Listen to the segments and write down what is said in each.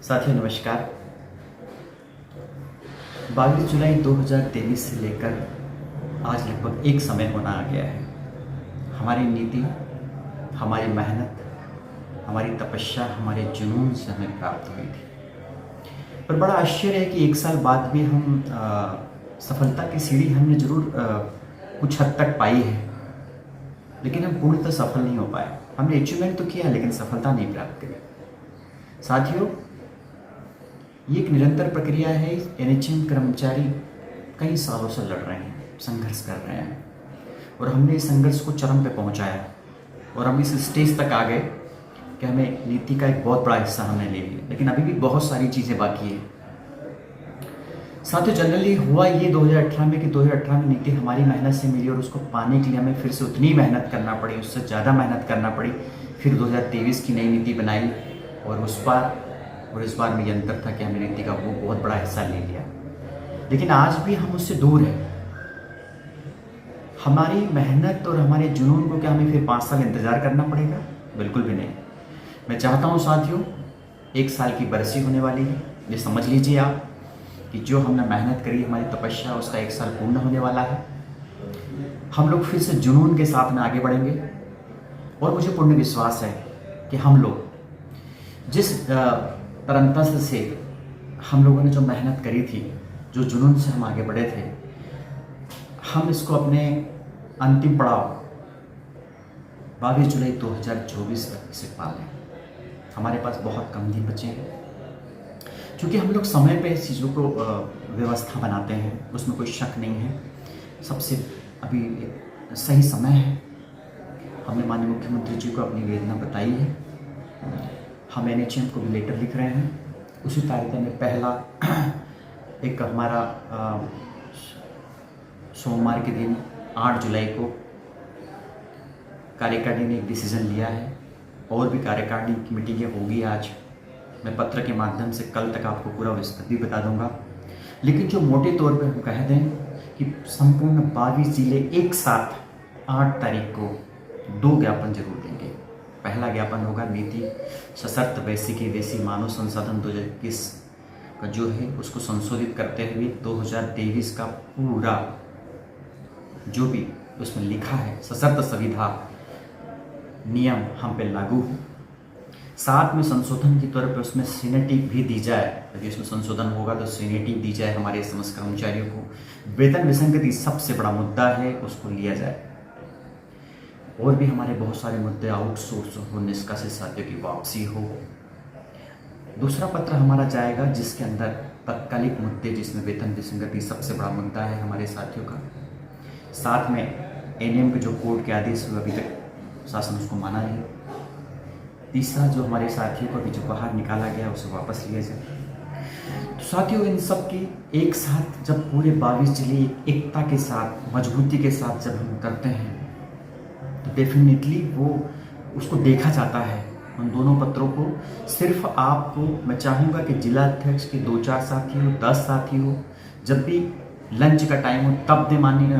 साथियों नमस्कार। 22 जुलाई 2023 से लेकर आज लगभग एक समय होना आ गया है। हमारी नीति, हमारी मेहनत, हमारी तपस्या, हमारे जुनून से हमें प्राप्त हुई थी। पर बड़ा आश्चर्य है कि एक साल बाद भी हम सफलता की सीढ़ी हमने ज़रूर कुछ हद तक पाई है, लेकिन हम पूर्णतः सफल नहीं हो पाए। हमने अचीवमेंट तो किया लेकिन सफलता नहीं प्राप्त करी। साथियों, ये एक निरंतर प्रक्रिया है। एनएचएम कर्मचारी कई सालों से लड़ रहे हैं, संघर्ष कर रहे हैं, और हमने इस संघर्ष को चरम पे पहुंचाया और हम इस स्टेज तक आ गए कि हमें नीति का एक बहुत बड़ा हिस्सा हमने ले लिया, लेकिन अभी भी बहुत सारी चीज़ें बाकी है। साथियों, जनरली हुआ ये 2018 में कि 2018 में नीति हमारी मेहनत से मिली और उसको पाने के लिए हमें फिर से उतनी मेहनत करना पड़ी, उससे ज़्यादा मेहनत करना पड़ी। फिर 2023 की नई नीति बनाई और इस बार में ये अंतर था कि हमने नीति का वो बहुत बड़ा हिस्सा ले लिया, लेकिन आज भी हम उससे दूर हैं। हमारी मेहनत और हमारे जुनून को क्या हमें फिर 5 साल इंतज़ार करना पड़ेगा? बिल्कुल भी नहीं। मैं चाहता हूँ साथियों, 1 साल की बरसी होने वाली है। ये समझ लीजिए आप कि जो हमने मेहनत करी, हमारी तपस्या, उसका 1 साल पूर्ण होने वाला है। हम लोग फिर से जुनून के साथ में आगे बढ़ेंगे और मुझे पूर्ण विश्वास है कि हम लोग जिस तरंतस्त्र से हम लोगों ने जो मेहनत करी थी, जो जुनून से हम आगे बढ़े थे, हम इसको अपने अंतिम पड़ाव 22 जुलाई 2024 तक इसे पालें। हमारे पास बहुत कम दिन बचे हैं, क्योंकि हम लोग समय पे चीज़ों को व्यवस्था बनाते हैं, उसमें कोई शक नहीं है। सबसे अभी सही समय है। हमने माननीय मुख्यमंत्री जी को अपनी वेदना बताई है। हम एनएचएम को भी लेटर लिख रहे हैं। उसी तारीख में पहला एक हमारा सोमवार के दिन 8 जुलाई को कार्यकारिणी ने एक डिसीजन लिया है, और भी कार्यकारिणी की मीटिंगें होगी आज। मैं पत्र के माध्यम से कल तक आपको पूरा विस्तृत भी बता दूंगा, लेकिन जो मोटे तौर पे हम कह दें कि संपूर्ण 22 जिले एक साथ 8 तारीख को 2 ज्ञापन जरूर देंगे। पहला ज्ञापन होगा नीति सशर्त वैश्विकी देशी मानव संसाधन 2021 का जो है उसको संशोधित करते हुए 2023 का पूरा जो भी उसमें लिखा है सशर्त सुविधा नियम हम पे लागू हो। साथ में संशोधन के तौर पर उसमें सीनेटिव भी दी जाए। यदि उसमें संशोधन होगा तो सीनेटिव दी जाए हमारे समस्त कर्मचारियों को। वेतन विसंगति सबसे बड़ा मुद्दा है, उसको लिया जाए। और भी हमारे बहुत सारे मुद्दे, आउटसोर्स हो, निष्कासित साथियों की वापसी हो। दूसरा पत्र हमारा जाएगा जिसके अंदर तत्कालिक मुद्दे, जिसमें वेतन विसंगति सबसे बड़ा मुद्दा है हमारे साथियों का। साथ में एनएम के जो कोर्ट के आदेश हुए, अभी तक शासन उसको माना नहीं। तीसरा, जो हमारे साथियों को अभी जो बाहर निकाला गया उसे वापस लिया जाए। तो साथियों, इन सब की एक साथ जब पूरे 22 जिले एकता के साथ, मजबूती के साथ जब हम करते हैं तो डेफिनेटली वो उसको देखा जाता है। उन दोनों पत्रों को सिर्फ आपको मैं चाहूँगा कि जिला अध्यक्ष के 2-4 साथी हो, 10 साथी हो, जब भी लंच का टाइम हो तब दे माननीय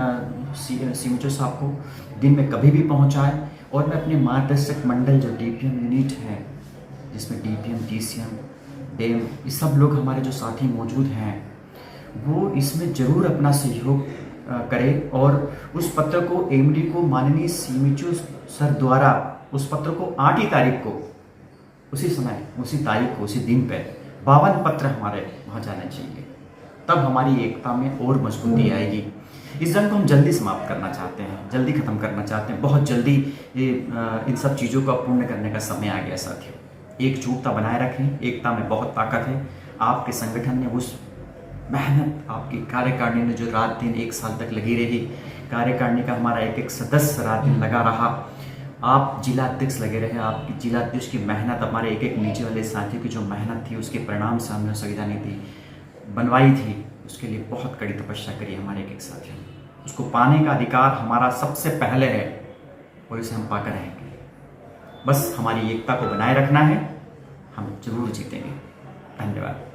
सीएमओ साहब को, दिन में कभी भी पहुँचाए। और मैं अपने मार्गदर्शक मंडल जो डीपीएम यूनिट है, जिसमें डीपीएम, टीसीएम, डेम, ये सब लोग हमारे जो साथी मौजूद हैं, वो इसमें ज़रूर अपना सहयोग करें और उस पत्र को एमडी को माननीय सीएमओ सर द्वारा उस पत्र को 8 ही तारीख को, उसी समय, उसी तारीख को, उसी दिन पे 52 पत्र हमारे वहाँ जाने चाहिए। तब हमारी एकता में और मजबूती आएगी। इस जंग को हम जल्दी समाप्त करना चाहते हैं, जल्दी ख़त्म करना चाहते हैं। बहुत जल्दी ये इन सब चीज़ों का पूर्ण करने का समय आ गया साथियों। एकजुटता बनाए रखें, एकता में बहुत ताकत है। आपके संगठन ने उस मेहनत, आपकी कार्यकारिणी ने जो रात दिन 1 साल तक लगी रही, कार्यकारिणी का हमारा एक सदस्य रात दिन लगा रहा, आप जिला अध्यक्ष लगे रहे, आपकी जिला अध्यक्ष की मेहनत, हमारे एक नीचे वाले साथियों की जो मेहनत थी, उसके परिणाम से हमने संविधा नीति बनवाई थी। उसके लिए बहुत कड़ी तपस्या करी हमारे एक साथियों ने। उसको पाने का अधिकार हमारा सबसे पहले है और इसे हम पाकर रहेंगे। बस हमारी एकता को बनाए रखना है, हम जरूर जीतेंगे। धन्यवाद।